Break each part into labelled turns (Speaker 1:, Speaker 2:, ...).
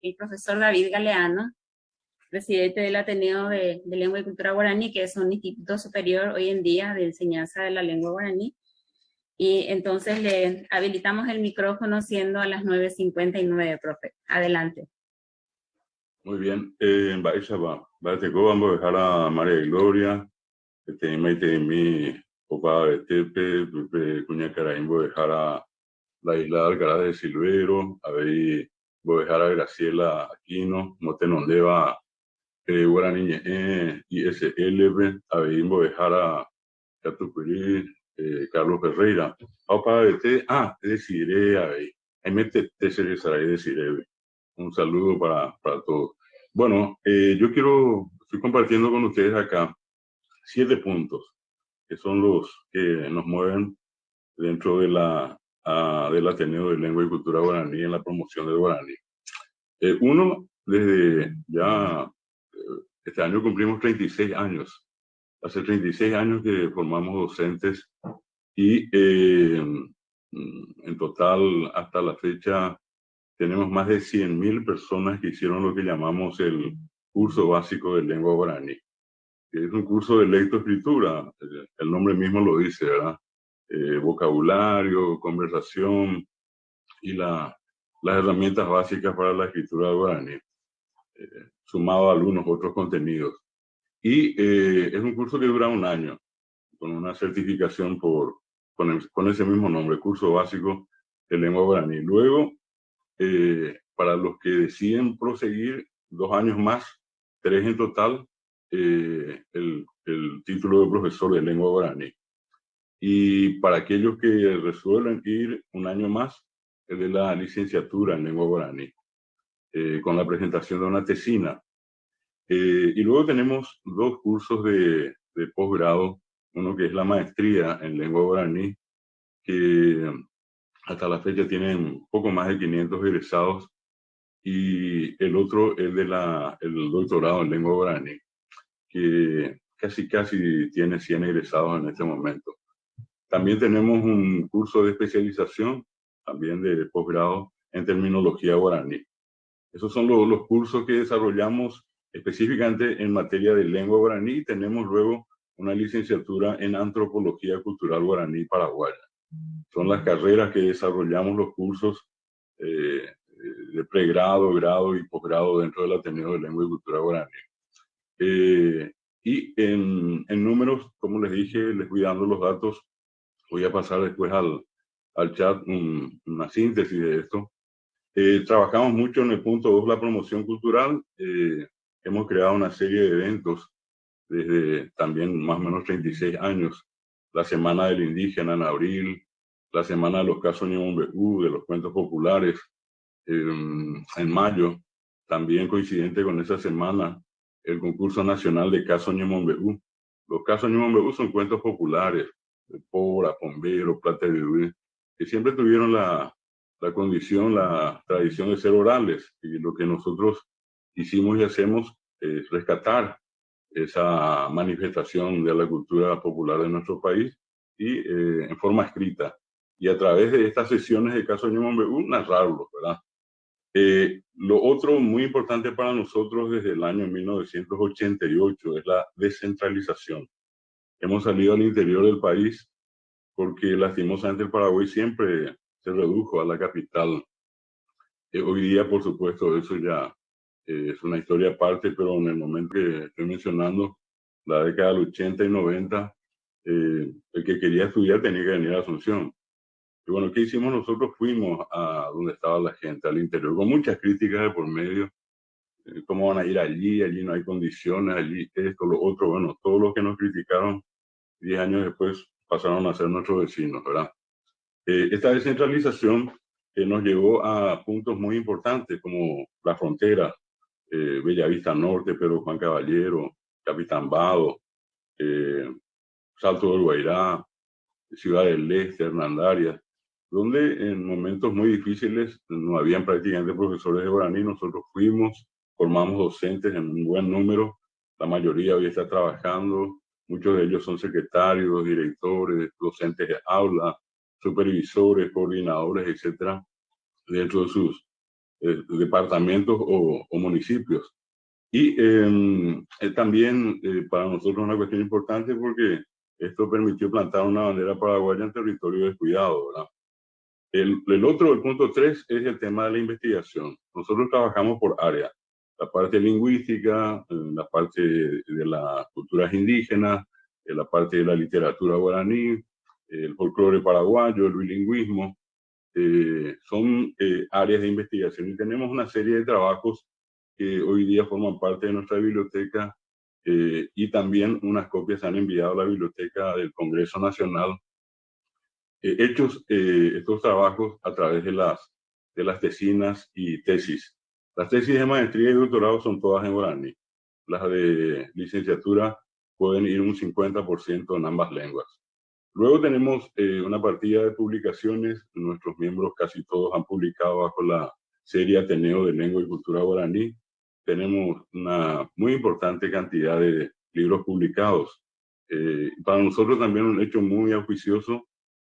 Speaker 1: el profesor David Galeano, presidente del Ateneo de Lengua y Cultura Guaraní, que es un instituto superior hoy en día de enseñanza de la lengua guaraní. Y entonces le habilitamos el micrófono siendo a las 9:59, profe. Adelante.
Speaker 2: Muy bien. Baisha va. Bateco, vamos a dejar a María Gloria, que te mi opa de Tepe, Cuña Caraín, voy a dejar a la isla de Alcaraz de Silvero, a ver, voy a dejar a Graciela Aquino, Motenondeva, Guaraní, ISLB, a ver, voy a dejar a Catucurí, Carlos Ferreira. Opa de Te, deciré, a ver, ahí me te deciré. Un saludo para todos. Bueno, estoy compartiendo con ustedes acá 7 puntos, que son los que nos mueven dentro de del Ateneo de Lengua y Cultura Guaraní en la promoción del guaraní. Uno, desde ya, este año cumplimos 36 años. Hace 36 años que formamos docentes y en total hasta la fecha tenemos más de 100.000 personas que hicieron lo que llamamos el curso básico de lengua guaraní. Es un curso de lectoescritura, el nombre mismo lo dice, ¿verdad? Vocabulario, conversación y las herramientas básicas para la escritura guaraní, sumado a algunos otros contenidos. Y es un curso que dura un año, con una certificación con ese mismo nombre, curso básico de lengua guaraní. Luego, para los que deciden proseguir 2 años más, 3 en total, el título de profesor de lengua guaraní. Y para aquellos que resuelven ir un año más, el de la licenciatura en lengua guaraní, con la presentación de una tesina. Y luego tenemos 2 cursos de posgrado, uno que es la maestría en lengua guaraní, que hasta la fecha tienen poco más de 500 egresados, y el otro es el doctorado en lengua guaraní, que casi tiene 100 egresados en este momento. También tenemos un curso de especialización, también de posgrado en terminología guaraní. Esos son los cursos que desarrollamos específicamente en materia de lengua guaraní. Tenemos luego una licenciatura en antropología cultural guaraní paraguaya. Son las carreras que desarrollamos los cursos de pregrado, grado y posgrado dentro del Ateneo de Lengua y Cultura Guaraní. Y en números, como les dije, les voy dando los datos. Voy a pasar después al chat una síntesis de esto. Trabajamos mucho en el punto 2, la promoción cultural. Hemos creado una serie de eventos desde también más o menos 36 años. La Semana del Indígena en abril, la Semana de los Casos Ñemombeú, de los cuentos populares, en mayo. También coincidente con esa semana, el concurso nacional de Casos Ñemombeú. Los Casos Ñemombeú son cuentos populares, de Pora, Pombero, Plata de Uruguay, que siempre tuvieron la condición, la tradición de ser orales, y lo que nosotros hicimos y hacemos es rescatar esa manifestación de la cultura popular de nuestro país y en forma escrita, y a través de estas sesiones de Caso Ñemombeú narrarlos, ¿verdad? Lo otro muy importante para nosotros desde el año 1988 es la descentralización. Hemos salido al interior del país porque lastimosamente el Paraguay siempre se redujo a la capital. Hoy día, por supuesto, eso ya es una historia aparte, pero en el momento que estoy mencionando, la década del 80 y 90, el que quería estudiar tenía que venir a Asunción. Y bueno, ¿qué hicimos nosotros? Fuimos a donde estaba la gente, al interior, con muchas críticas de por medio. ¿Cómo van a ir allí? Allí no hay condiciones, allí esto, lo otro. Bueno, todos los que nos criticaron 10 años después pasaron a ser nuestros vecinos, ¿verdad? Esta descentralización nos llevó a puntos muy importantes como la frontera, Bellavista Norte, Pedro Juan Caballero, Capitán Bado, Salto del Guairá, Ciudad del Este, Hernandarias, donde en momentos muy difíciles no habían prácticamente profesores de guaraní. Nosotros fuimos, formamos docentes en un buen número, la mayoría hoy está trabajando, muchos de ellos son secretarios, directores, docentes de aula, supervisores, coordinadores, etcétera, dentro de sus departamentos o municipios. Y también para nosotros una cuestión importante porque esto permitió plantar una bandera paraguaya en territorio descuidado, ¿verdad? El punto 3, es el tema de la investigación. Nosotros trabajamos por área, la parte lingüística, la parte de las culturas indígenas, la parte de la literatura guaraní, el folclore paraguayo, el bilingüismo. Son áreas de investigación y tenemos una serie de trabajos que hoy día forman parte de nuestra biblioteca y también unas copias se han enviado a la biblioteca del Congreso Nacional, hechos estos trabajos a través de las tesinas y tesis. Las tesis de maestría y doctorado son todas en guaraní. Las de licenciatura pueden ir un 50% en ambas lenguas. Luego tenemos una partida de publicaciones. Nuestros miembros casi todos han publicado bajo la serie Ateneo de Lengua y Cultura Guaraní. Tenemos una muy importante cantidad de libros publicados. Para nosotros también un hecho muy auspicioso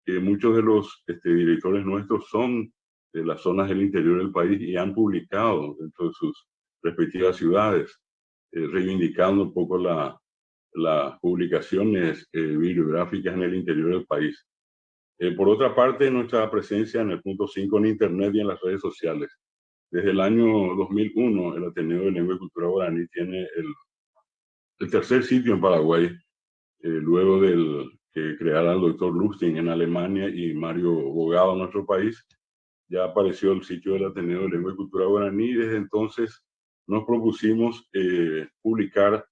Speaker 2: que muchos de los directores nuestros son de las zonas del interior del país y han publicado dentro de sus respectivas ciudades, reivindicando un poco las publicaciones bibliográficas en el interior del país. Por otra parte, nuestra presencia en el punto 5 en Internet y en las redes sociales. Desde el año 2001, el Ateneo de Lengua y Cultura Guaraní tiene el tercer sitio en Paraguay, luego del que creara el doctor Lustig en Alemania y Mario Bogado en nuestro país. Ya apareció el sitio del Ateneo de Lengua y Cultura Guaraní y desde entonces nos propusimos publicar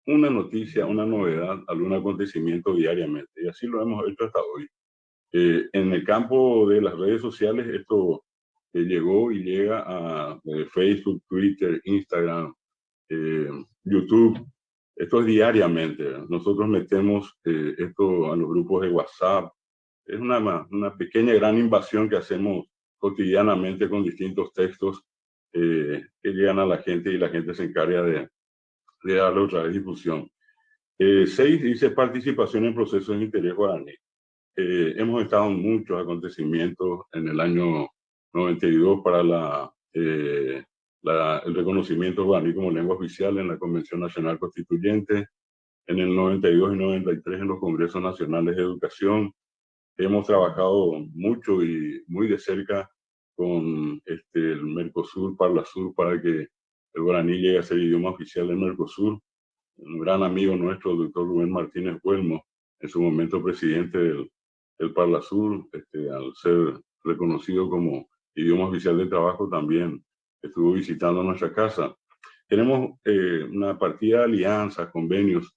Speaker 2: una noticia, una novedad, algún acontecimiento diariamente. Y así lo hemos hecho hasta hoy. En el campo de las redes sociales, esto llegó y llega a Facebook, Twitter, Instagram, YouTube. Esto es diariamente. Nosotros metemos esto a los grupos de WhatsApp. Es una pequeña, gran invasión que hacemos cotidianamente con distintos textos que llegan a la gente y la gente se encarga de darle otra vez difusión. 6, dice participación en procesos de interés guaraní. Hemos estado en muchos acontecimientos en el año 92 para el reconocimiento guaraní como lengua oficial en la Convención Nacional Constituyente, en el 92 y 93 en los Congresos Nacionales de Educación. Hemos trabajado mucho y muy de cerca con el Mercosur, Parlasur, para que el guaraní llegue a ser idioma oficial del Mercosur. Un gran amigo nuestro, el doctor Rubén Martínez Huelmo, en su momento presidente del Parlasur, al ser reconocido como idioma oficial de trabajo, también estuvo visitando nuestra casa. Tenemos una partida de alianzas, convenios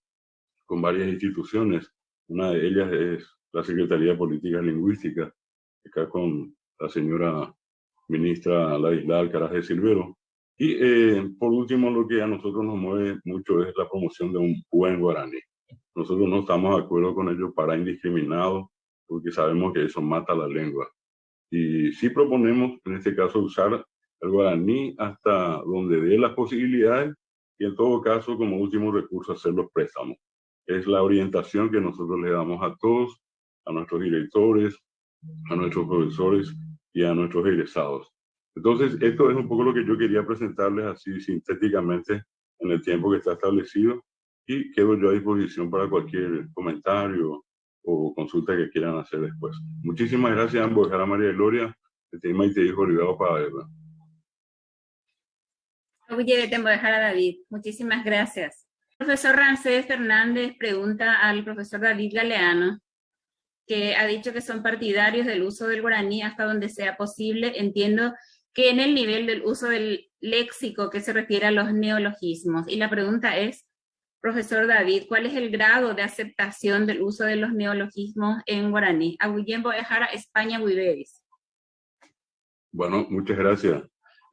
Speaker 2: con varias instituciones. Una de ellas es la Secretaría de Políticas Lingüísticas, acá con la señora ministra Ladisla Alcaraz de Silvero. Y por último, lo que a nosotros nos mueve mucho es la promoción de un buen guaraní. Nosotros no estamos de acuerdo con ello para indiscriminado, porque sabemos que eso mata la lengua. Y sí proponemos, en este caso, usar el guaraní hasta donde dé las posibilidades y en todo caso, como último recurso, hacer los préstamos. Es la orientación que nosotros le damos a todos, a nuestros directores, a nuestros profesores y a nuestros egresados. Entonces, esto es un poco lo que yo quería presentarles así sintéticamente en el tiempo que está establecido y quedo yo a disposición para cualquier comentario o consulta que quieran hacer después. Muchísimas gracias a ambos, a María Gloria, y te dijo olvidado para verla.
Speaker 1: Oye, tengo que dejar a David. Muchísimas gracias. El profesor Rancés Fernández pregunta al profesor David Galeano, que ha dicho que son partidarios del uso del guaraní hasta donde sea posible. Entiendo que en el nivel del uso del léxico que se refiere a los neologismos. Y la pregunta es, profesor David, ¿cuál es el grado de aceptación del uso de los neologismos en guaraní? Aguyembo Ejara, España, Buiberis.
Speaker 2: Bueno, muchas gracias.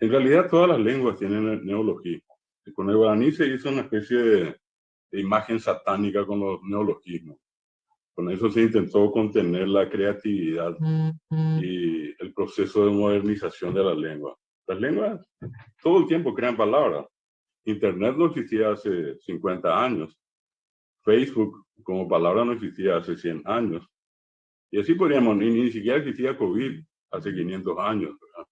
Speaker 2: En realidad todas las lenguas tienen neologismos. Con el guaraní se hizo una especie de imagen satánica con los neologismos. Con eso se intentó contener la creatividad y el proceso de modernización de la lengua. Las lenguas todo el tiempo crean palabras. Internet no existía hace 50 años. Facebook como palabra no existía hace 100 años. Y así podríamos, ni siquiera existía COVID hace 500 años, ¿verdad?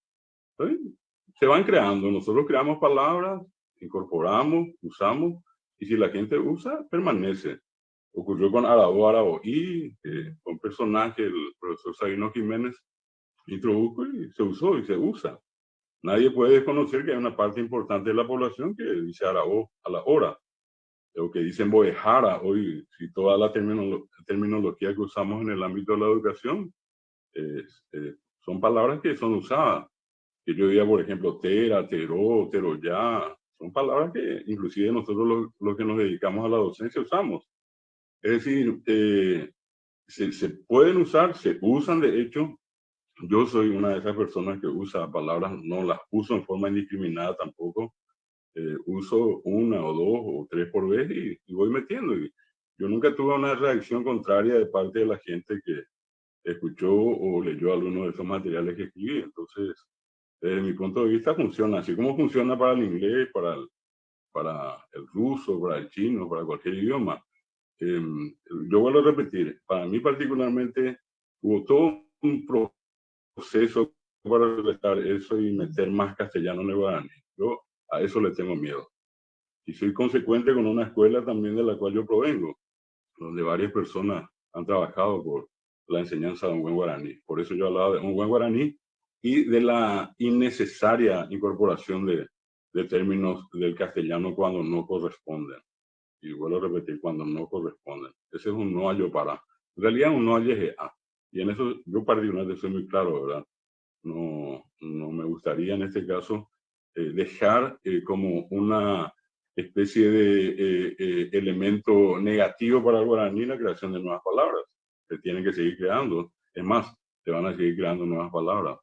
Speaker 2: Entonces, se van creando. Nosotros creamos palabras, incorporamos, usamos, y si la gente usa, permanece. Ocurrió con Araoí, un personaje, el profesor Sabino Jiménez, introdujo y se usó y se usa. Nadie puede desconocer que hay una parte importante de la población que dice Araó a la hora, o que dicen Boejara. Hoy, si toda la terminología que usamos en el ámbito de la educación son palabras que son usadas. Que yo diga, por ejemplo, tera, teró, teroyá, son palabras que inclusive nosotros los que nos dedicamos a la docencia usamos. Es decir, se pueden usar, se usan de hecho. Yo soy una de esas personas que usa palabras, no las uso en forma indiscriminada tampoco. Uso una o dos o tres por vez y voy metiendo. Y yo nunca tuve una reacción contraria de parte de la gente que escuchó o leyó alguno de esos materiales que escribí. Entonces, desde mi punto de vista funciona, así como funciona para el inglés, para el ruso, para el chino, para cualquier idioma. Yo vuelvo a repetir, para mí particularmente hubo todo un proceso para restar eso y meter más castellano en el guaraní. Yo a eso le tengo miedo. Y soy consecuente con una escuela también de la cual yo provengo, donde varias personas han trabajado por la enseñanza de un buen guaraní. Por eso yo hablaba de un buen guaraní y de la innecesaria incorporación de términos del castellano cuando no corresponden. Y vuelvo a repetir, cuando no corresponden. Ese es un no hallo para. En realidad, un no hallo a. Y en eso yo particularmente soy muy claro, ¿verdad? No me gustaría en este caso dejar como una especie de elemento negativo para el guaraní la creación de nuevas palabras. Se tienen que seguir creando. Es más, se van a seguir creando nuevas palabras.